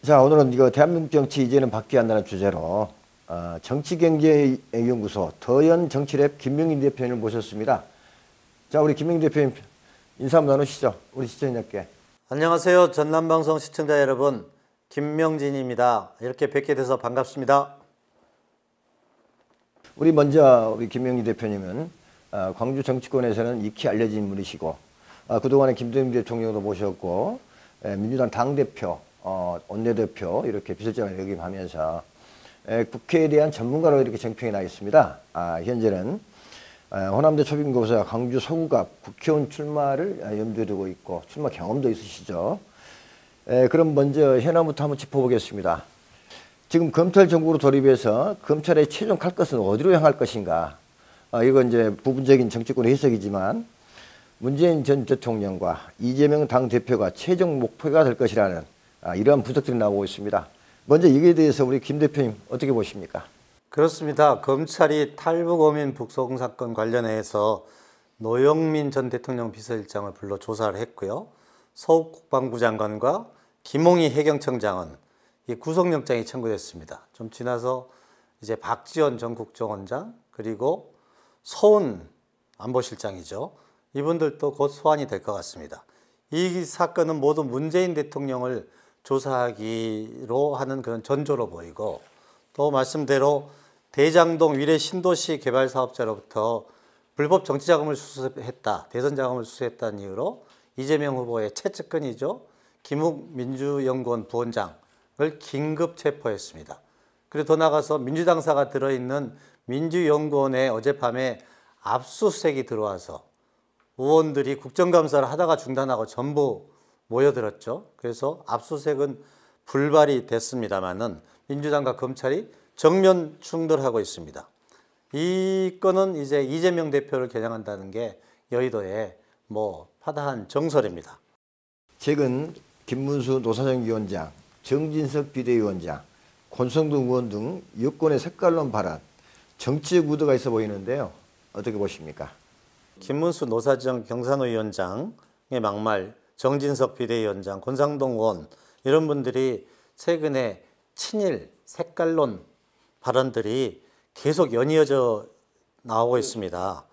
자, 오늘은 이거 대한민국 정치 이제는 바뀌어야 한다는 주제로 정치경제연구소 더현정치랩 김명인 대표님을 모셨습니다. 자, 우리 김명인 대표님 인사 한번 나누시죠. 우리 시청자께. 안녕하세요. 전남방송 시청자 여러분, 김명진입니다. 이렇게 뵙게 돼서 반갑습니다. 우리 먼저 우리 김명인 대표님은 광주 정치권에서는 익히 알려진 분이시고 그동안에 김대중 대통령도 모셨고 민주당 당대표, 원내대표 이렇게 비서장을 역임하면서 국회에 대한 전문가로 이렇게 정평이 나 있습니다. 현재는 호남대 초빙고사 광주 서구갑 국회의원 출마를 염두에 두고 있고 출마 경험도 있으시죠. 그럼 먼저 현안부터 한번 짚어보겠습니다. 지금 검찰 정부로 돌입해서 검찰의 최종 칼 것은 어디로 향할 것인가? 이건 이제 부분적인 정치권의 해석이지만 문재인 전 대통령과 이재명 당대표가 최종 목표가 될 것이라는 이러한 분석들이 나오고 있습니다. 먼저 이에 대해서 우리 김 대표님 어떻게 보십니까? 그렇습니다. 검찰이 탈북어민 북송 사건 관련해서 노영민 전 대통령 비서실장을 불러 조사를 했고요. 서욱 국방부 장관과 김홍희 해경청장은 이 구속영장이 청구됐습니다. 좀 지나서 이제 박지원 전 국정원장 그리고 서훈 안보실장이죠. 이분들도 곧 소환이 될 것 같습니다. 이 사건은 모두 문재인 대통령을 조사하기로 하는 그런 전조로 보이고 또 말씀대로 대장동 위례 신도시 개발 사업자로부터 불법 정치자금을 수수했다, 대선자금을 수수했다는 이유로 이재명 후보의 최측근이죠. 김욱 민주연구원 부원장을 긴급 체포했습니다. 그리고 더 나가서 민주당사가 들어있는 민주연구원에 어젯밤에 압수수색이 들어와서 의원들이 국정감사를 하다가 중단하고 전부 모여들었죠. 그래서 압수수색은 불발이 됐습니다만은 민주당과 검찰이 정면 충돌하고 있습니다. 이 건은 이제 이재명 대표를 겨냥한다는 게 여의도의 파다한 정설입니다. 최근 김문수 노사정위원장, 정진석 비대위원장, 권성동 의원 등 여권의 색깔론 발언, 정치적 의도가 있어 보이는데요. 어떻게 보십니까? 김문수 노사정 경산호 위원장의 막말, 정진석 비대위원장, 권상동 의원 이런 분들이 최근에 친일, 색깔론 발언들이 계속 연이어져 나오고 있습니다.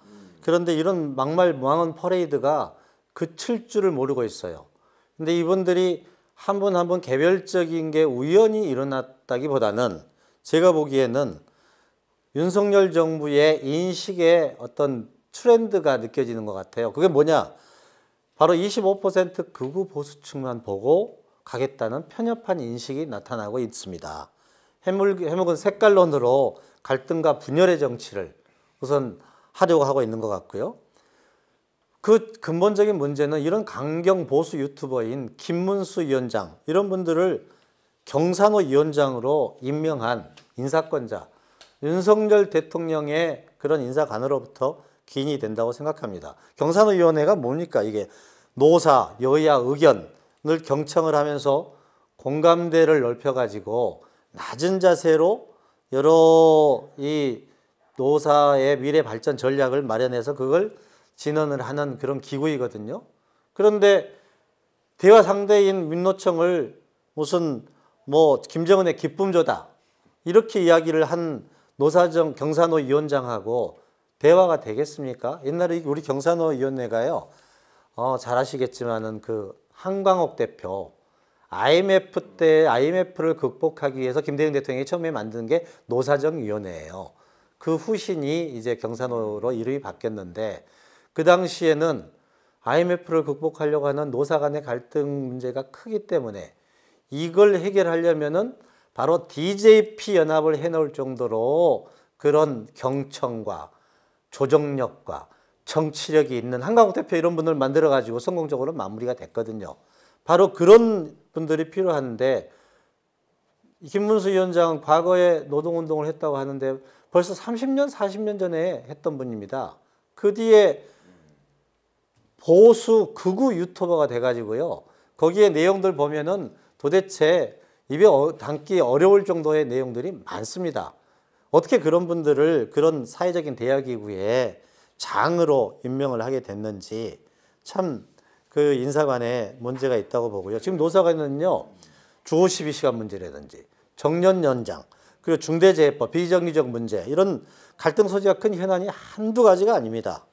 그런데 이런 막말 무항한 퍼레이드가 그칠 줄을 모르고 있어요. 근데 이분들이 한 분 한 분 개별적인 게 우연히 일어났다기보다는 제가 보기에는 윤석열 정부의 인식의 어떤 트렌드가 느껴지는 것 같아요. 그게 뭐냐? 바로 25% 극우 보수층만 보고 가겠다는 편협한 인식이 나타나고 있습니다. 해묵은 색깔론으로 갈등과 분열의 정치를 우선 하려고 하고 있는 것 같고요. 그 근본적인 문제는 이런 강경 보수 유튜버인 김문수 위원장 이런 분들을 경산호 위원장으로 임명한 인사권자 윤석열 대통령의 그런 인사관으로부터 기인이 된다고 생각합니다. 경산호위원회가 뭡니까? 이게 노사, 여야 의견을 경청을 하면서 공감대를 넓혀가지고 낮은 자세로 여러 이 노사의 미래 발전 전략을 마련해서 그걸 진언을 하는 그런 기구이거든요. 그런데 대화 상대인 민노총을 무슨 김정은의 기쁨조다 이렇게 이야기를 한 노사정 경산호 위원장하고 대화가 되겠습니까? 옛날에 우리 경산호 위원회가요, 잘 아시겠지만은 그 한광옥 대표 IMF 때 IMF를 극복하기 위해서 김대중 대통령이 처음에 만든 게 노사정 위원회예요. 그 후신이 이제 경산호로 이름이 바뀌었는데 그 당시에는 IMF를 극복하려고 하는 노사 간의 갈등 문제가 크기 때문에 이걸 해결하려면은 바로 DJP 연합을 해놓을 정도로 그런 경청과 조정력과 정치력이 있는 한강욱 대표 이런 분을 만들어가지고 성공적으로 마무리가 됐거든요. 바로 그런 분들이 필요한데 김문수 위원장은 과거에 노동운동을 했다고 하는데 벌써 30년, 40년 전에 했던 분입니다. 그 뒤에 보수 극우 유튜버가 돼가지고요. 거기에 내용들 보면은 도대체 입에 담기 어려울 정도의 내용들이 많습니다. 어떻게 그런 분들을 그런 사회적인 대화기구에 장으로 임명을 하게 됐는지 참 그 인사관에 문제가 있다고 보고요. 지금 노사관은요, 주 52시간 문제라든지 정년 연장, 그리고 중대재해법, 비정규직 문제, 이런 갈등 소지가 큰 현안이 한두 가지가 아닙니다.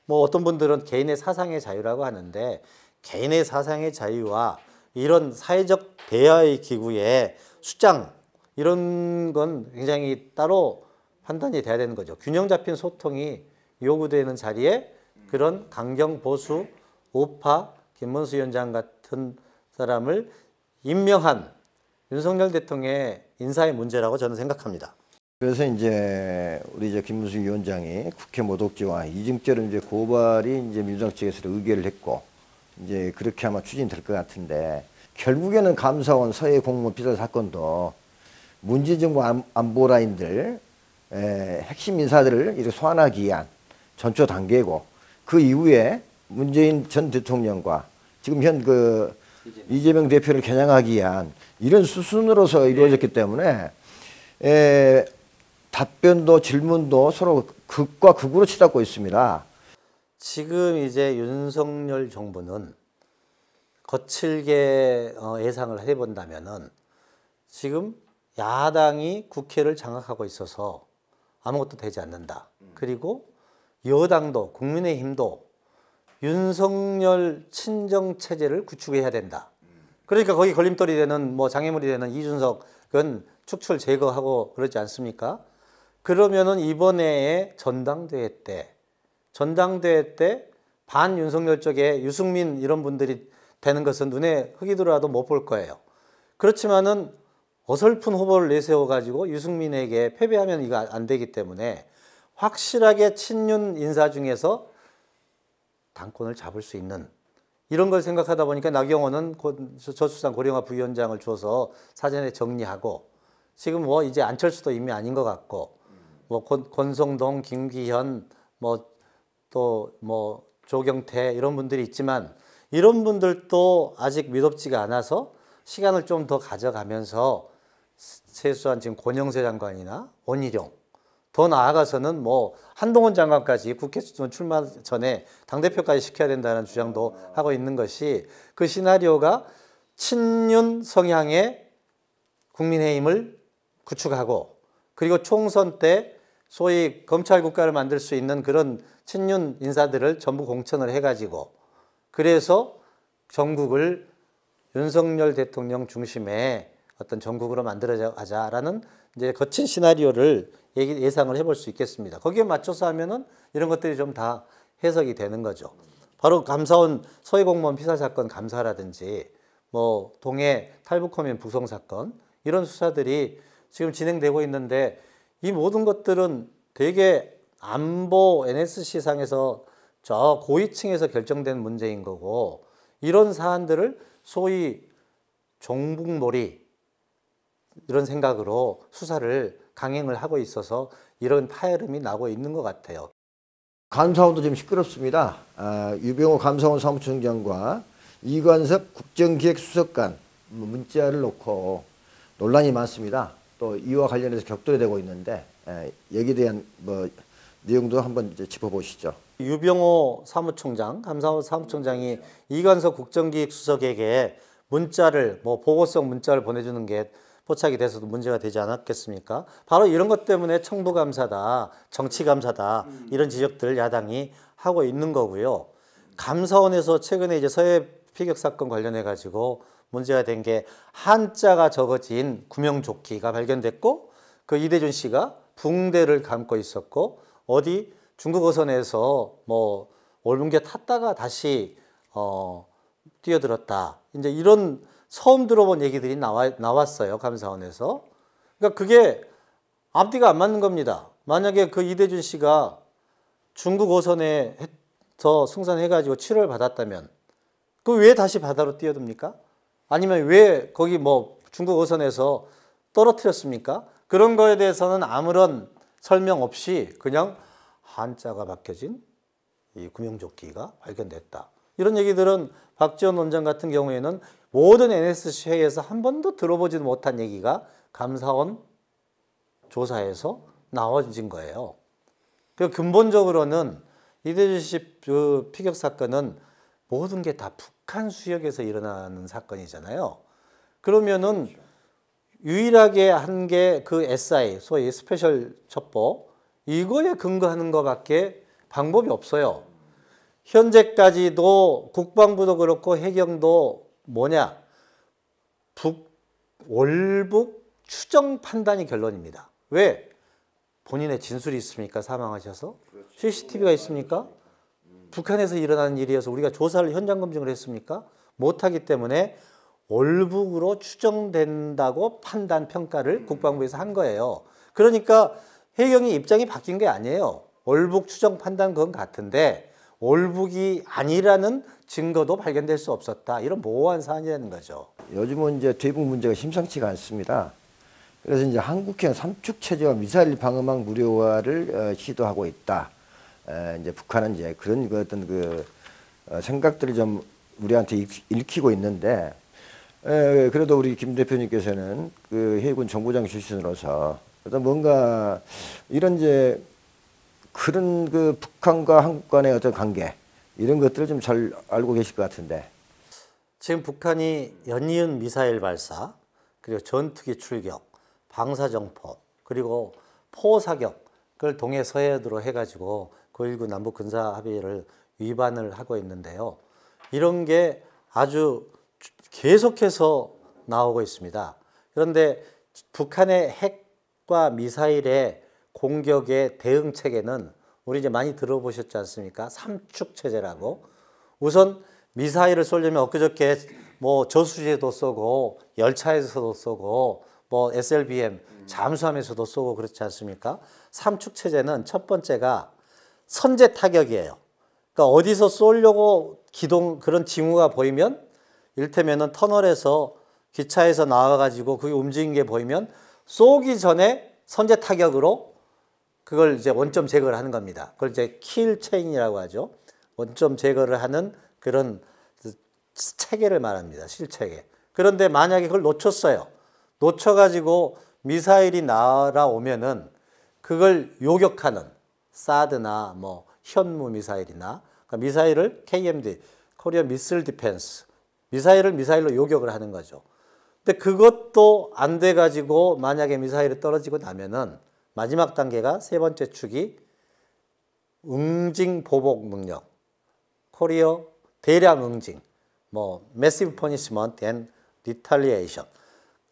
뭐 어떤 분들은 개인의 사상의 자유라고 하는데, 개인의 사상의 자유와 이런 사회적 대화의 기구의 수장, 이런 건 굉장히 따로 판단이 돼야 되는 거죠. 균형 잡힌 소통이 요구되는 자리에 그런 강경 보수 우파 김문수 위원장 같은 사람을 임명한 윤석열 대통령의 인사의 문제라고 저는 생각합니다. 그래서 이제 우리 이제 김문수 위원장이 국회 모독죄와 이중죄로 이제 고발이 이제 민주당 측에서 의결을 했고, 이제 그렇게 아마 추진될 것 같은데, 결국에는 감사원 서해 공무원 피살 사건도 문재인 정부 안보라인들 핵심 인사들을 이렇게 소환하기 위한 전초 단계고, 그 이후에 문재인 전 대통령과 지금 현 이재명 대표를 겨냥하기 위한 이런 수순으로서 이루어졌기 때문에 답변도 질문도 서로 극과 극으로 치닫고 있습니다. 지금 이제 윤석열 정부는 거칠게 예상을 해본다면은 지금 야당이 국회를 장악하고 있어서 아무것도 되지 않는다. 그리고 여당도 국민의힘도 윤석열 친정 체제를 구축해야 된다. 그러니까 거기 걸림돌이 되는 뭐 장애물이 되는 이준석은 축출 제거하고 그러지 않습니까? 그러면은 이번에 전당대회 때 반 윤석열 쪽에 유승민 이런 분들이 되는 것은 눈에 흙이 들어와도 못 볼 거예요. 그렇지만은 어설픈 후보를 내세워 가지고 유승민에게 패배하면 이거 안 되기 때문에 확실하게 친윤 인사 중에서 당권을 잡을 수 있는 이런 걸 생각하다 보니까 나경원은 저출산 고령화 부위원장을 줘서 사전에 정리하고, 지금 뭐 이제 안철수도 이미 아닌 것 같고, 뭐 권성동, 김기현, 뭐 또 뭐 조경태 이런 분들이 있지만, 이런 분들도 아직 미덥지가 않아서 시간을 좀 더 가져가면서 최소한 지금 권영세 장관이나 원희룡, 더 나아가서는 뭐 한동훈 장관까지 국회 출마 전에 당대표까지 시켜야 된다는 주장도 하고 있는 것이, 그 시나리오가 친윤 성향의 국민의힘을 구축하고, 그리고 총선 때 소위 검찰 국가를 만들 수 있는 그런 친윤 인사들을 전부 공천을 해가지고, 그래서 전국을 윤석열 대통령 중심의 어떤 전국으로 만들어가자라는 이제 거친 시나리오를 예상을 해볼 수 있겠습니다. 거기에 맞춰서 하면은 이런 것들이 좀 다 해석이 되는 거죠. 바로 감사원 서해 공무원 피살 사건 감사라든지, 뭐 동해 탈북호민 북송 사건, 이런 수사들이 지금 진행되고 있는데, 이 모든 것들은 되게 안보 NSC 상에서 저 고위층에서 결정된 문제인 거고, 이런 사안들을 소위 종북몰이 이런 생각으로 수사를 강행을 하고 있어서 이런 파열음이 나고 있는 것 같아요. 감사원도 지금 시끄럽습니다. 유병호 감사원 사무총장과 이관석 국정기획수석관 문자를 놓고 논란이 많습니다. 또 이와 관련해서 격돌이 되고 있는데, 여기에 대한 뭐 내용도 한번 이제 짚어보시죠. 유병호 사무총장, 감사원 사무총장이 이관석 국정기획수석에게 문자를, 뭐 보고성 문자를 보내주는 게 포착이 돼서도 문제가 되지 않았겠습니까? 바로 이런 것 때문에 청부감사다, 정치감사다, 이런 지적들을 야당이 하고 있는 거고요. 감사원에서 최근에 이제 서해 피격 사건 관련해 가지고 문제가 된 게, 한자가 적어진 구명조끼가 발견됐고, 그 이대준 씨가 붕대를 감고 있었고, 어디 중국 어선에서 뭐 올문교 탔다가 다시 뛰어들었다, 이제 이런 처음 들어본 얘기들이 나왔어요, 감사원에서. 그러니까 그게 앞뒤가 안 맞는 겁니다. 만약에 그 이대준 씨가 중국 어선에서 승선해가지고 치료를 받았다면, 그 왜 다시 바다로 뛰어듭니까? 아니면 왜 거기 뭐 중국 어선에서 떨어뜨렸습니까? 그런 거에 대해서는 아무런 설명 없이 그냥 한자가 박혀진 이 구명조끼가 발견됐다, 이런 얘기들은 박지원 원장 같은 경우에는 모든 NSC 회의에서 한 번도 들어보지도 못한 얘기가 감사원 조사에서 나와진 거예요. 그 근본적으로는 이대준 씨 그 피격 사건은 모든 게 다 북한 수역에서 일어나는 사건이잖아요. 그러면은 유일하게 한 게 그 SI, 소위 스페셜 첩보, 이거에 근거하는 것밖에 방법이 없어요. 현재까지도 국방부도 그렇고 해경도 뭐냐? 월북 추정 판단이 결론입니다. 왜? 본인의 진술이 있습니까? 사망하셔서? CCTV가 있습니까? 북한에서 일어나는 일이어서 우리가 조사를 현장 검증을 했습니까? 못하기 때문에 월북으로 추정된다고 판단 평가를 국방부에서 한 거예요. 그러니까 해경이 입장이 바뀐 게 아니에요. 월북 추정 판단 그건 같은데 월북이 아니라는 증거도 발견될 수 없었다. 이런 모호한 사안이라는 거죠. 요즘은 이제 대북 문제가 심상치가 않습니다. 그래서 이제 한국형 삼축 체제와 미사일 방어막 무료화를 시도하고 있다. 이제 북한은 이제 그런 어떤 생각들을 좀 우리한테 읽히고 있는데, 그래도 우리 김 대표님께서는 그 해군 정보장 출신으로서 어떤 뭔가 이런 이제 그런 그 북한과 한국 간의 어떤 관계 이런 것들을 좀 잘 알고 계실 것 같은데. 지금 북한이 연이은 미사일 발사, 그리고 전투기 출격, 방사정포, 그리고 포사격을 동해 서해도로 해가지고 9.19 남북 군사 합의를 위반을 하고 있는데요. 이런 게 아주 계속해서 나오고 있습니다. 그런데 북한의 핵과 미사일의 공격의 대응 체계는 우리 이제 많이 들어보셨지 않습니까? 삼축 체제라고. 우선 미사일을 쏘려면 엊그저께 뭐 저수지에도 쏘고 열차에서도 쏘고 뭐 SLBM 잠수함에서도 쏘고 그렇지 않습니까? 삼축 체제는 첫 번째가 선제 타격이에요. 그러니까 어디서 쏘려고 그런 징후가 보이면, 이를테면은 터널에서 기차에서 나와가지고 그게 움직인 게 보이면 쏘기 전에 선제 타격으로 그걸 이제 원점 제거를 하는 겁니다. 그걸 이제 킬 체인이라고 하죠. 원점 제거를 하는 그런 체계를 말합니다. 실체계. 그런데 만약에 그걸 놓쳤어요. 놓쳐가지고 미사일이 날아오면은 그걸 요격하는 사드나 뭐 현무 미사일이나, 그러니까 미사일을 KMD, 코리안 미슬 디펜스, 미사일을 미사일로 요격을 하는 거죠. 근데 그것도 안 돼가지고 만약에 미사일이 떨어지고 나면은 마지막 단계가 세 번째 축이 응징 보복 능력, 코리어 대량 응징, 뭐 massive punishment and retaliation,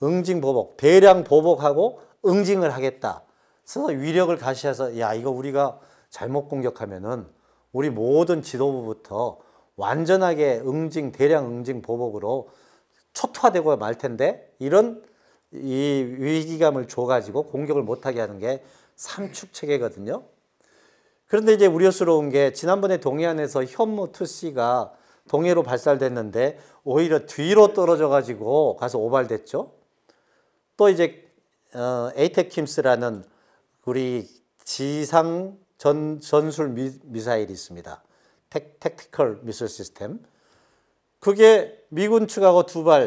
응징 보복, 대량 보복하고 응징을 하겠다. 그래서 위력을 가시해서 야 이거 우리가 잘못 공격하면은 우리 모든 지도부부터 완전하게 대량 응징 보복으로 초토화되고 말 텐데, 이런 이 위기감을 줘가지고 공격을 못하게 하는 게 삼축 체계거든요. 그런데 이제 우려스러운 게 지난번에 동해안에서 현무2C가 동해로 발사됐는데 오히려 뒤로 떨어져가지고 가서 오발됐죠. 또 이제 에이테킴스라는 우리 지상 전술 미사일이 있습니다. 택티컬 미술 시스템. 그게 미군 측하고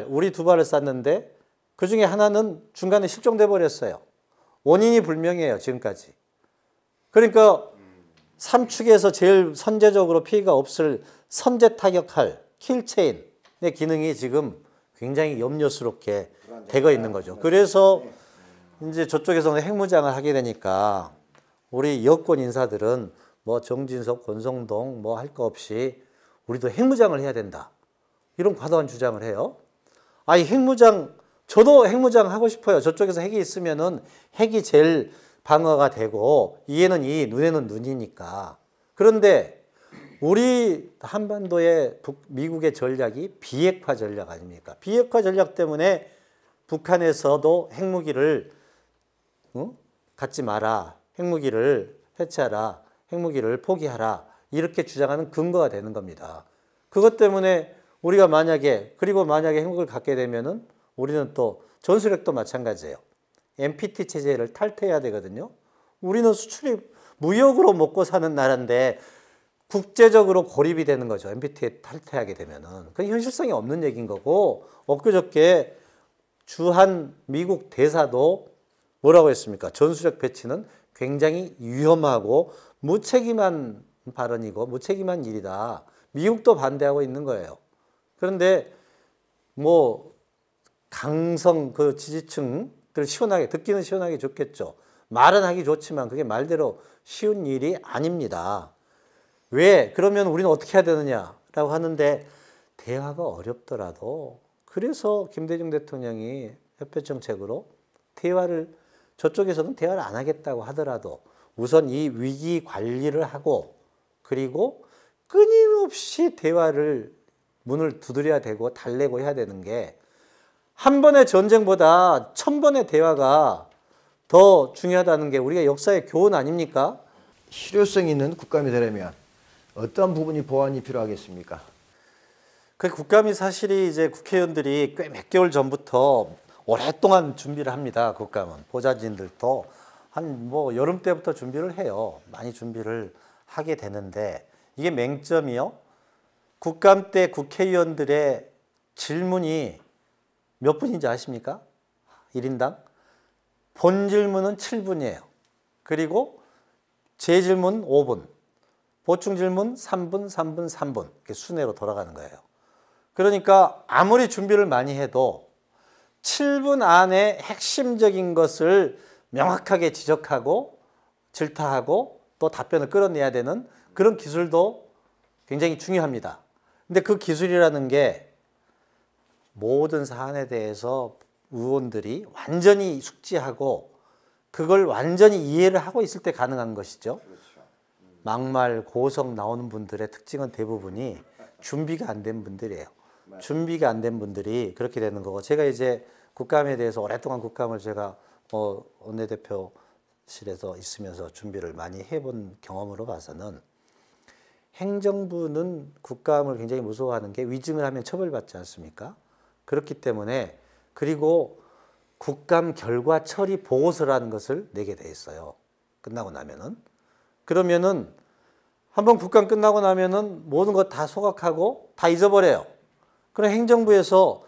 우리 두 발을 쐈는데 그 중에 하나는 중간에 실종돼 버렸어요. 원인이 불명해요, 지금까지. 그러니까 삼축에서 제일 선제적으로 피해가 없을 선제 타격할 킬체인의 기능이 지금 굉장히 염려스럽게 되고 있는 거죠. 그래서 이제 저쪽에서는 핵무장을 하게 되니까 우리 여권 인사들은 뭐 정진석, 권성동 뭐 할 거 없이 우리도 핵무장을 해야 된다. 이런 과도한 주장을 해요. 아니 핵무장, 저도 핵무장 하고 싶어요. 저쪽에서 핵이 있으면은 핵이 제일 방어가 되고 이에는 이, 눈에는 눈이니까. 그런데 우리 한반도의 미국의 전략이 비핵화 전략 아닙니까? 비핵화 전략 때문에 북한에서도 핵무기를 갖지 마라, 핵무기를 해체하라, 핵무기를 포기하라, 이렇게 주장하는 근거가 되는 겁니다. 그것 때문에 우리가 만약에 핵무기를 갖게 되면은 우리는 또 전술핵도 마찬가지예요. NPT 체제를 탈퇴해야 되거든요. 우리는 수출이 무역으로 먹고 사는 나라인데 국제적으로 고립이 되는 거죠. NPT에 탈퇴하게 되면은. 그건 현실성이 없는 얘기인 거고, 엊그저께 주한 미국 대사도 뭐라고 했습니까? 전술핵 배치는 굉장히 위험하고 무책임한 발언이고 무책임한 일이다. 미국도 반대하고 있는 거예요. 그런데 뭐 강성 그 지지층들 시원하게 듣기는 시원하게 좋겠죠. 말은 하기 좋지만 그게 말대로 쉬운 일이 아닙니다. 왜? 그러면 우리는 어떻게 해야 되느냐라고 하는데 대화가 어렵더라도 그래서 김대중 대통령이 협회 정책으로 대화를 저쪽에서는 대화를 안 하겠다고 하더라도 우선 이 위기 관리를 하고 그리고 끊임없이 대화를 문을 두드려야 되고 달래고 해야 되는 게 한 번의 전쟁보다 1000번의 대화가 더 중요하다는 게 우리가 역사의 교훈 아닙니까? 실효성 있는 국감이 되려면 어떤 부분이 보완이 필요하겠습니까? 그 국감이 사실이 이제 국회의원들이 꽤 몇 개월 전부터 오랫동안 준비를 합니다. 국감은 보좌진들도 한 뭐 여름 때부터 준비를 해요. 많이 준비를 하게 되는데 이게 맹점이요. 국감 때 국회의원들의 질문이 몇 분인지 아십니까? 1인당? 본 질문은 7분이에요. 그리고 재질문 5분, 보충 질문 3분, 3분, 3분 이렇게 순회로 돌아가는 거예요. 그러니까 아무리 준비를 많이 해도 7분 안에 핵심적인 것을 명확하게 지적하고 질타하고 또 답변을 끌어내야 되는 그런 기술도 굉장히 중요합니다. 근데 그 기술이라는 게 모든 사안에 대해서 의원들이 완전히 숙지하고 그걸 완전히 이해를 하고 있을 때 가능한 것이죠. 막말, 고성 나오는 분들의 특징은 대부분이 준비가 안 된 분들이에요. 준비가 안 된 분들이 그렇게 되는 거고 제가 이제 국감에 대해서 오랫동안 국감을 제가 원내대표실에서 있으면서 준비를 많이 해본 경험으로 봐서는 행정부는 국감을 굉장히 무서워하는 게 위증을 하면 처벌받지 않습니까? 그렇기 때문에 그리고 국감 결과 처리 보고서라는 것을 내게 돼 있어요. 끝나고 나면은. 그러면은 한번 국감 끝나고 나면은 모든 것 다 소각하고 다 잊어버려요. 그럼 행정부에서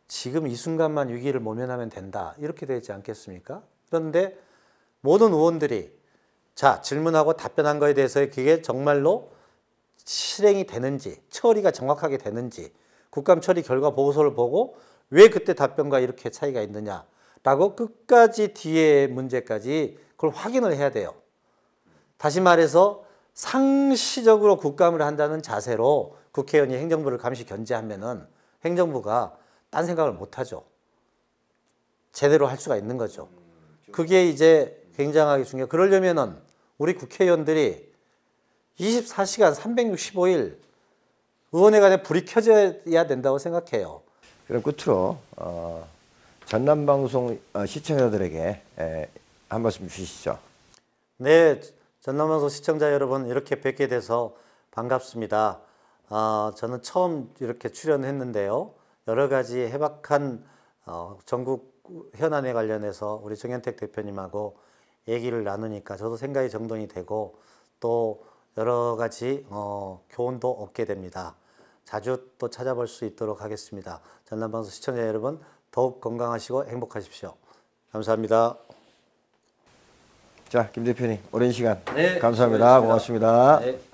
지금 이 순간만 위기를 모면하면 된다. 이렇게 되지 않겠습니까? 그런데 모든 의원들이 자, 질문하고 답변한 거에 대해서 그게 정말로 실행이 되는지, 처리가 정확하게 되는지, 국감 처리 결과 보고서를 보고 왜 그때 답변과 이렇게 차이가 있느냐라고 끝까지 뒤에 문제까지 그걸 확인을 해야 돼요. 다시 말해서 상시적으로 국감을 한다는 자세로 국회의원이 행정부를 감시 견제하면은 행정부가 딴 생각을 못 하죠. 제대로 할 수가 있는 거죠. 그게 이제 굉장하게 중요해요. 그러려면은 우리 국회의원들이 24시간 365일 의원회관에 불이 켜져야 된다고 생각해요. 그럼 끝으로 전남방송 시청자들에게 한 말씀 주시죠. 네, 전남방송 시청자 여러분 이렇게 뵙게 돼서 반갑습니다. 저는 처음 이렇게 출연했는데요. 여러 가지 해박한 전국 현안에 관련해서 우리 정현택 대표님하고 얘기를 나누니까 저도 생각이 정돈이 되고 또 여러 가지 교훈도 얻게 됩니다. 자주 또 찾아볼 수 있도록 하겠습니다. 전남방송 시청자 여러분 더욱 건강하시고 행복하십시오. 감사합니다. 자, 김 대표님 오랜 시간 네, 감사합니다. 수고하셨습니다. 고맙습니다. 네.